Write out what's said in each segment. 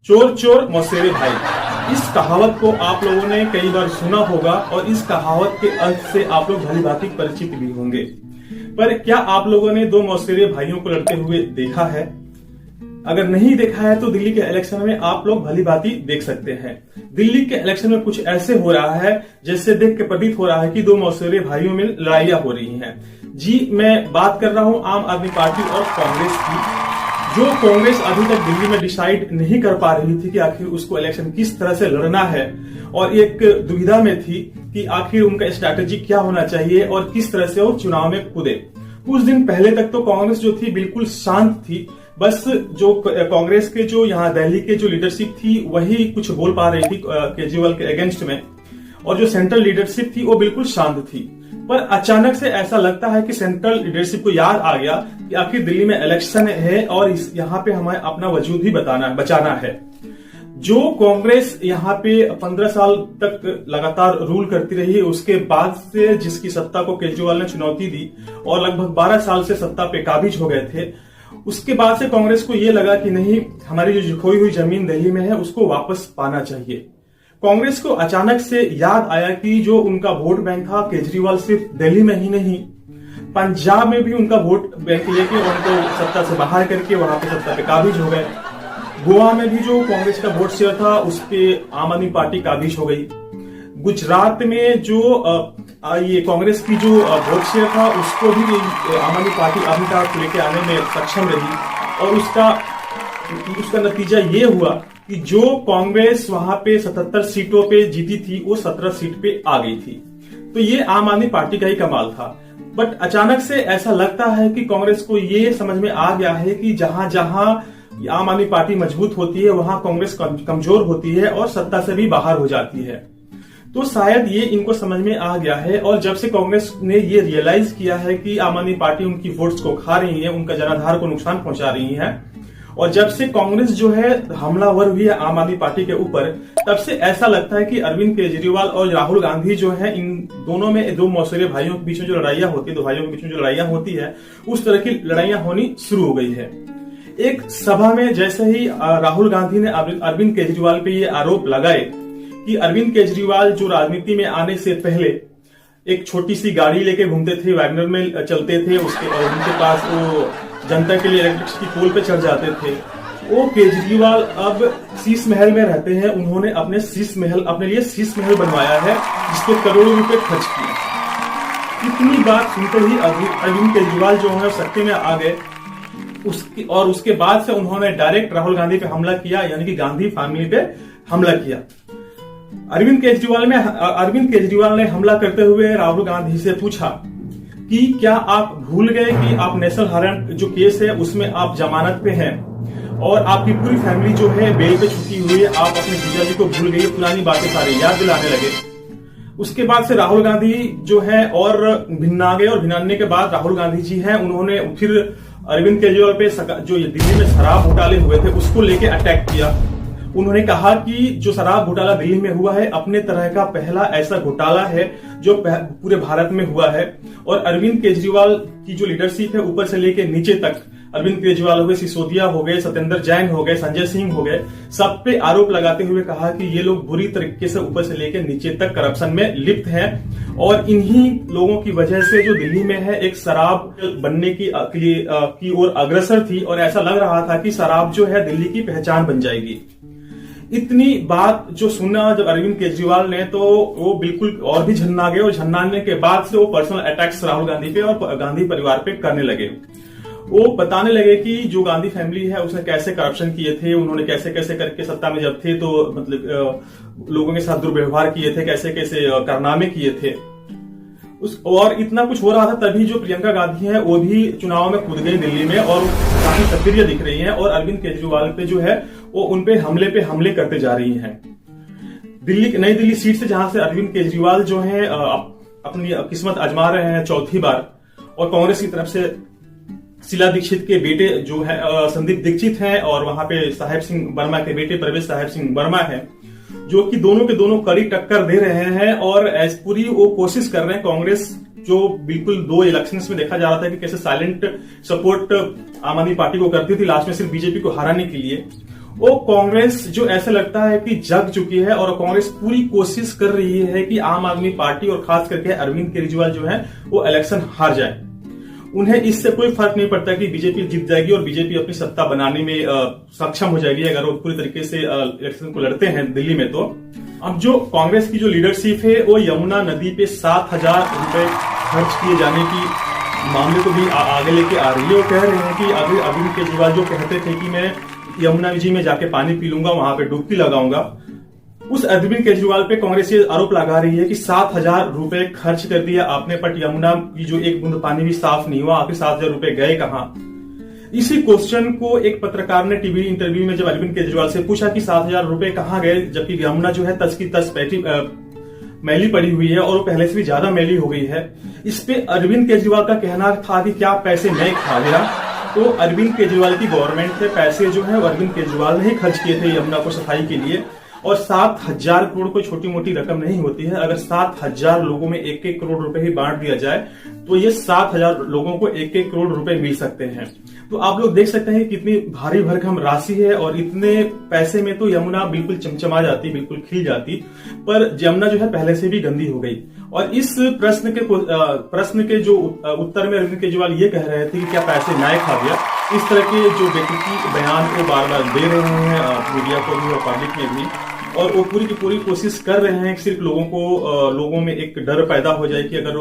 चोर चोर मौसेरे भाई। इस कहावत को आप लोगों ने कई बार सुना होगा और इस कहावत के अर्थ से आप लोग भली भांति परिचित भी होंगे। पर क्या आप लोगों ने दो मौसेरे भाइयों को लड़ते हुए देखा है? अगर नहीं देखा है तो दिल्ली के इलेक्शन में आप लोग भली भांति देख सकते हैं। दिल्ली के इलेक्शन में कुछ ऐसे हो रहा है जैसे देख के प्रतीत हो रहा है कि दो मौसेरे भाइयों में लड़ाइयां हो रही हैं। जी, मैं बात कर रहा हूं आम आदमी पार्टी और कांग्रेस की। जो कांग्रेस अभी तक दिल्ली में डिसाइड नहीं कर पा रही थी कि आखिर उसको इलेक्शन किस तरह से लड़ना है और एक दुविधा में थी कि आखिर उनका स्ट्रैटेजी क्या होना चाहिए और किस तरह से वो चुनाव में कूदे। कुछ दिन पहले तक तो कांग्रेस जो थी बिल्कुल शांत थी। बस जो कांग्रेस के जो यहाँ दिल्ली के जो लीडरशिप थी वही कुछ बोल पा रही थी केजरीवाल के अगेंस्ट में, और जो सेंट्रल लीडरशिप थी वो बिल्कुल शांत थी। पर अचानक से ऐसा लगता है कि सेंट्रल लीडरशिप को याद आ गया कि आखिर दिल्ली में इलेक्शन है और यहाँ पे हमें अपना वजूद ही बचाना है। जो कांग्रेस यहाँ पे 15 साल तक लगातार रूल करती रही, उसके बाद से जिसकी सत्ता को केजरीवाल ने चुनौती दी और लगभग 12 साल से सत्ता पे काबिज हो गए थे, उसके बाद से कांग्रेस को यह लगा कि नहीं, हमारी जो खोई हुई जमीन दिल्ली में है उसको वापस पाना चाहिए। कांग्रेस को अचानक से याद आया कि जो उनका वोट बैंक था, केजरीवाल सिर्फ दिल्ली में ही नहीं पंजाब में भी उनका वोट बैंक लेके उनको सत्ता से बाहर करके वहां पे सत्ता पे काबिज हो गए। गोवा में भी जो कांग्रेस का वोट शेयर था उस पे आम आदमी पार्टी काबिज हो गई। गुजरात में जो ये कांग्रेस की जो वोट शेयर था उसको भी आम आदमी पार्टी अभी तक लेके आने में सक्षम रही और उसका नतीजा ये हुआ कि जो कांग्रेस वहां पे 77 सीटों पे जीती थी वो 17 सीट पे आ गई थी। तो ये आम आदमी पार्टी का ही कमाल था। बट अचानक से ऐसा लगता है कि कांग्रेस को ये समझ में आ गया है कि जहां जहां आम आदमी पार्टी मजबूत होती है वहां कांग्रेस कमजोर होती है और सत्ता से भी बाहर हो जाती है। तो शायद ये इनको समझ में आ गया है और जब से कांग्रेस ने ये रियलाइज किया है कि आम आदमी पार्टी उनकी वोट्स को खा रही है, उनका जनाधार को नुकसान पहुंचा रही है, और जब से कांग्रेस जो है हमलावर हुई है आम आदमी पार्टी के ऊपर, तब से ऐसा लगता है कि अरविंद केजरीवाल और राहुल गांधी जो है, इन दोनों में, दो मौसेरे भाइयों के बीच में जो लड़ाइयां होती है, दो भाइयों के बीच में जो लड़ाइयां होती है, उस तरह की लड़ाइयां होनी शुरू हो गई है। एक सभा में जैसे ही राहुल गांधी ने अरविंद केजरीवाल पे ये आरोप लगाए कि अरविंद केजरीवाल जो राजनीति में आने से पहले एक छोटी सी गाड़ी लेके घूमते थे, वैगनर में चलते थे, उनके पास वो जनता के लिए इलेक्ट्रिसिटी पोल पे चढ़ जाते थे, वो केजरीवाल अब शीश महल में रहते हैं। उन्होंने अपने लिए शीश महल बनवाया है जिसपे करोड़ों रुपए खर्च किए। इतनी बात सुनते ही अरविंद केजरीवाल जो है सत्ते में आ गए। उसके बाद से उन्होंने डायरेक्ट राहुल गांधी पे हमला किया, यानी कि गांधी फैमिली पे हमला किया। अरविंद केजरीवाल ने हमला करते हुए राहुल गांधी से पूछा कि क्या आप भूल गए कि आप नेशनल हॉरन जो केस है उसमें आप जमानत पे हैं और आपकी पूरी फैमिली जो है बेल पे छुट्टी हुई है, आप अपने जीजाजी को भूल गए। पुरानी बातें सारी याद दिलाने लगे। उसके बाद से राहुल गांधी जो है और भिन्ना गए, और भिन्नाने के बाद राहुल गांधी जी हैं, उन्होंने फिर अरविंद केजरीवाल पे जो दिल्ली में शराब घोटाले हुए थे उसको लेके अटैक किया। उन्होंने कहा कि जो शराब घोटाला दिल्ली में हुआ है अपने तरह का पहला ऐसा घोटाला है जो पूरे भारत में हुआ है, और अरविंद केजरीवाल की जो लीडरशिप है ऊपर से लेके नीचे तक, अरविंद केजरीवाल हो गए, सिसोदिया हो गए, सत्येंद्र जैन हो गए, संजय सिंह हो गए, सब पे आरोप लगाते हुए कहा कि ये लोग बुरी तरीके से ऊपर से लेकर नीचे तक करप्शन में लिप्त हैं और इन्हीं लोगों की वजह से जो दिल्ली में है एक शराब बनने की ओर अग्रसर थी, और ऐसा लग रहा था कि शराब जो है दिल्ली की पहचान बन जाएगी। इतनी बात जो सुना जब अरविंद केजरीवाल ने, तो वो बिल्कुल और भी झन्ना गए, और झन्नाने के बाद से वो पर्सनल अटैक्स राहुल गांधी पे और गांधी परिवार पे करने लगे। वो बताने लगे कि जो गांधी फैमिली है उसने कैसे करप्शन किए थे, उन्होंने कैसे कैसे करके सत्ता में जब थे तो मतलब लोगों के साथ दुर्व्यवहार किए थे, कैसे कैसे कारनामे किए थे। और इतना कुछ हो रहा था तभी जो प्रियंका गांधी है वो भी चुनाव में कूद गई दिल्ली में, और काफी सक्रिय दिख रही हैं, और अरविंद केजरीवाल पे जो है वो उनपे हमले करते जा रही हैं। नई दिल्ली सीट से जहां से अरविंद केजरीवाल जो है अपनी किस्मत आजमा रहे हैं चौथी बार, और कांग्रेस की तरफ से शीला दीक्षित के बेटे जो है संदीप दीक्षित हैं, और वहां पे साहेब सिंह वर्मा के बेटे परवेश साहेब सिंह वर्मा है, जो कि दोनों के दोनों कड़ी टक्कर दे रहे हैं, और पूरी वो कोशिश कर रहे हैं। कांग्रेस जो बिल्कुल 2 इलेक्शंस में देखा जा रहा था कि कैसे साइलेंट सपोर्ट आम आदमी पार्टी को करती थी, लास्ट में सिर्फ बीजेपी को हराने के लिए, वो कांग्रेस जो ऐसा लगता है कि जग चुकी है और कांग्रेस पूरी कोशिश कर रही है कि आम आदमी पार्टी और खास करके अरविंद केजरीवाल जो है वो इलेक्शन हार जाए। उन्हें इससे कोई फर्क नहीं पड़ता कि बीजेपी जीत जाएगी और बीजेपी अपनी सत्ता बनाने में सक्षम हो जाएगी अगर वो पूरी तरीके से इलेक्शन को लड़ते हैं दिल्ली में। तो अब जो कांग्रेस की जो लीडरशिप है वो यमुना नदी पे 7,000 रुपए खर्च किए जाने की मामले को भी आगे लेके आ रही है। वो कह रहे हैं कि अभी अरविंद केजरीवाल जो कहते थे कि मैं यमुना जी में जाके पानी पी लूंगा, वहां पे डुबकी लगाऊंगा, उस अरविंद केजरीवाल पे कांग्रेस ये आरोप लगा रही है कि 7,000 रुपए खर्च कर दिया आपने, बट यमुना की जो एक बूंद पानी भी साफ नहीं हुआ, आखिर 7,000 रुपए गए कहां। इसी क्वेश्चन को एक पत्रकार ने टीवी इंटरव्यू में जब अरविंद केजरीवाल से पूछा कि 7,000 रुपए कहां गए, जबकि यमुना जो है तस की तस मैली पड़ी हुई है और वो पहले से भी ज्यादा मैली हो गई है। इस पे अरविंद केजरीवाल का कहना था कि क्या पैसे मैं खा गया। तो अरविंद केजरीवाल की गवर्नमेंट से पैसे जो है अरविंद केजरीवाल ने ही खर्च किए थे यमुना को सफाई के लिए। और 7,000 करोड़ कोई छोटी मोटी रकम नहीं होती है। अगर 7,000 लोगों में 1-1 करोड़ रुपए ही बांट दिया जाए तो ये 7,000 लोगों को 1-1 करोड़ रुपए मिल सकते हैं। तो आप लोग देख सकते हैं कितनी भारी भरकम राशि है और इतने पैसे में तो यमुना बिल्कुल चमचमा जाती, बिल्कुल खिल जाती। पर यमुना जो है पहले से भी गंदी हो गई। और इस प्रश्न के जो उत्तर में अरविंद केजरीवाल ये कह रहे थे कि क्या पैसे मैं खा गया, इस तरह के जो बेतुकी बयान को बार बार दे रहे हैं मीडिया को भी और पब्लिक में भी। और वो पूरी की पूरी कोशिश कर रहे हैं कि सिर्फ लोगों में एक डर पैदा हो जाए कि अगर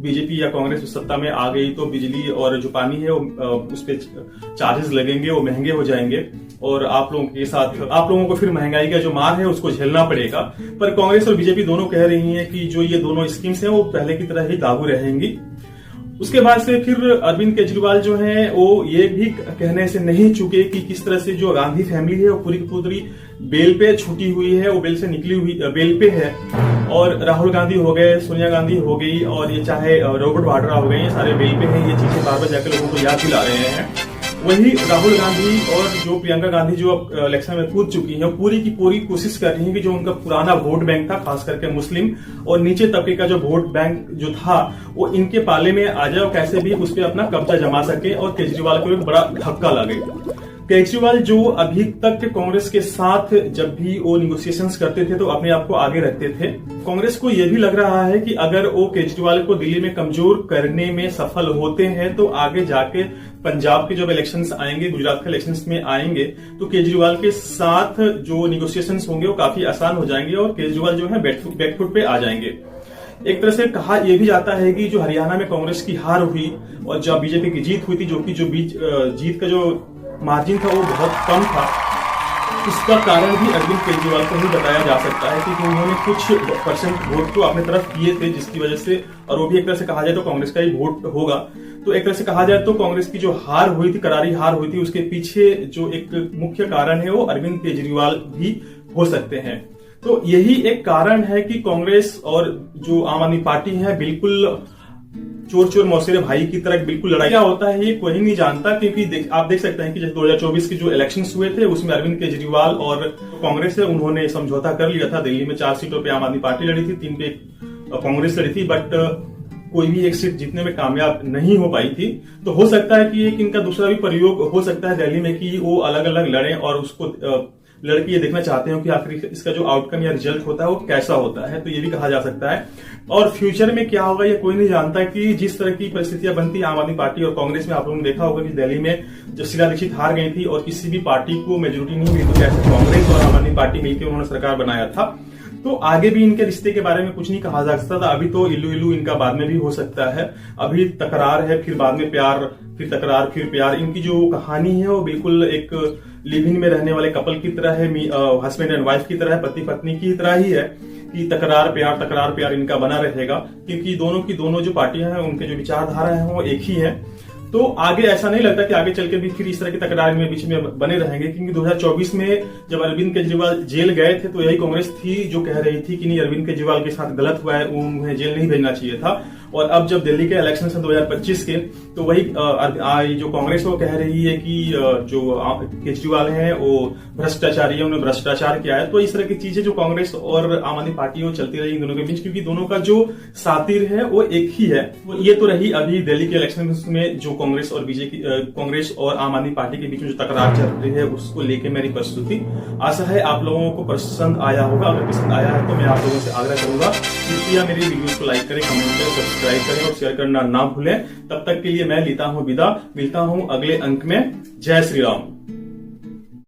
बीजेपी या कांग्रेस सत्ता में आ गई तो बिजली और जो पानी है उस पे चार्जेस लगेंगे, वो महंगे हो जाएंगे और आप लोगों को फिर महंगाई का जो मार है उसको झेलना पड़ेगा। पर कांग्रेस और बीजेपी दोनों कह रही हैं कि जो ये दोनों स्कीम्स हैं वो पहले की तरह ही लागू रहेंगी। उसके बाद से फिर अरविंद केजरीवाल जो है वो ये भी कहने से नहीं चुके कि किस तरह से जो गांधी फैमिली है वो पूरी की पूरी बेल पे छूटी हुई है, वो बेल से निकली हुई बेल पे है। और राहुल गांधी हो गए, सोनिया गांधी हो गई और ये चाहे रॉबर्ट वाड्रा हो गए, ये सारे बेल पे हैं। ये चीजें बार बार जाकर लोगों को याद दिला रहे हैं। वही राहुल गांधी और जो प्रियंका गांधी जो अब इलेक्शन में कूद चुकी हैं, पूरी की पूरी कोशिश कर रही हैं कि जो उनका पुराना वोट बैंक था, खास करके मुस्लिम और नीचे तबके का जो वोट बैंक जो था वो इनके पाले में आ जाए और कैसे भी उस पर अपना कब्जा जमा सके और केजरीवाल को एक बड़ा धक्का लगे। केजरीवाल जो अभी तक कांग्रेस के साथ जब भी वो निगोशिएशंस करते थे तो अपने आप को आगे रखते थे। कांग्रेस को यह भी लग रहा है कि अगर वो केजरीवाल को दिल्ली में कमजोर करने में सफल होते हैं तो आगे जाके पंजाब के जब इलेक्शंस आएंगे, गुजरात के इलेक्शंस में आएंगे तो केजरीवाल के साथ जो निगोशिएशंस होंगे वो काफी आसान हो जाएंगे और केजरीवाल जो है बैकफुट पे आ जाएंगे। एक तरह से कहा यह भी जाता है कि जो हरियाणा में कांग्रेस की हार हुई और जब बीजेपी की जीत हुई थी, जो कि जीत का जो मार्जिन था वो बहुत कम था, इसका कारण भी अरविंद केजरीवाल को ही बताया जा सकता है क्योंकि उन्होंने कुछ परसेंट वोट तो अपने तरफ किए थे जिसकी वजह से, और वो भी एक तरह से कहा जाए तो कांग्रेस का ही वोट होगा। तो एक तरह से कहा जाए तो कांग्रेस की जो हार हुई थी, करारी हार हुई थी, उसके पीछे जो एक मुख्य कारण है वो अरविंद केजरीवाल भी हो सकते हैं। तो यही एक कारण है कि कांग्रेस और जो आम आदमी पार्टी है बिल्कुल चोर चोर मौसेरे भाई की तरह बिल्कुल लड़ाई। क्या होता है ये कोई नहीं जानता क्योंकि आप देख सकते हैं कि जैसे 2024 के जो इलेक्शंस हुए थे उसमें अरविंद केजरीवाल और कांग्रेस है उन्होंने समझौता कर लिया था। दिल्ली में 4 सीटों पे आम आदमी पार्टी लड़ी थी, 3 पे कांग्रेस लड़ी थी, बट कोई भी एक सीट जीतने में कामयाब नहीं हो पाई थी। तो हो सकता है कि एक इनका दूसरा भी प्रयोग हो सकता है दिल्ली में कि वो अलग अलग लड़ें और उसको लड़के ये देखना चाहते हो कि आखिर इसका जो आउटकम या रिजल्ट होता है वो कैसा होता है। तो ये भी कहा जा सकता है। और फ्यूचर में क्या होगा ये कोई नहीं जानता कि जिस तरह की परिस्थितियां बनती आम आदमी पार्टी और कांग्रेस में, आप लोगों ने देखा होगा कि दिल्ली में जब शीला दीक्षित हार गई थी और किसी भी पार्टी को मेजोरिटी नहीं मिली तो कैसे कांग्रेस और आम आदमी पार्टी मिलकर उन्होंने सरकार बनाया था। तो आगे भी इनके रिश्ते के बारे में कुछ नहीं कहा जा सकता था। अभी तो इल्लू इनका बाद में भी हो सकता है। अभी तकरार है, फिर बाद में प्यार, फिर तकरार, फिर प्यार। इनकी जो कहानी है वो बिल्कुल एक लिव इन में रहने वाले कपल की तरह है, हस्बैंड एंड वाइफ की तरह है, पति पत्नी की तरह ही है कि तकरार प्यार इनका बना रहेगा क्योंकि दोनों की दोनों जो पार्टियां हैं उनके जो विचारधारा है वो एक ही है। तो आगे ऐसा नहीं लगता कि आगे चल के भी फिर इस तरह की तकरार में बीच में बने रहेंगे क्योंकि 2024 में जब अरविंद केजरीवाल जेल गए थे तो यही कांग्रेस थी जो कह रही थी कि नहीं, अरविंद केजरीवाल के साथ गलत हुआ है, उन्हें जेल नहीं भेजना चाहिए था। और अब जब दिल्ली के इलेक्शन है 2025 के, तो वही जो कांग्रेस वो कह रही है कि जो केजरीवाल है वो भ्रष्टाचारी है, उन्होंने भ्रष्टाचार किया है। तो इस तरह की चीजें जो कांग्रेस और आम आदमी पार्टी में चलती रही इन दोनों के बीच, क्योंकि दोनों का जो सातिर है वो एक ही है। ये तो रही अभी दिल्ली के इलेक्शन में जो कांग्रेस और बीजेपी, कांग्रेस और आम आदमी पार्टी के बीच में जो तकरार चल रही है उसको लेके मेरी प्रस्तुति। आशा है आप लोगों को पसंद आया होगा। अगर पसंद आया है तो मैं आप लोगों से आग्रह करूंगा कृपया मेरी वीडियो को लाइक करें, कमेंट करें, सब्सक्राइब करें और शेयर करना ना भूलें। तब तक के लिए मैं लेता हूं विदा, मिलता हूं अगले अंक में। जय श्री राम।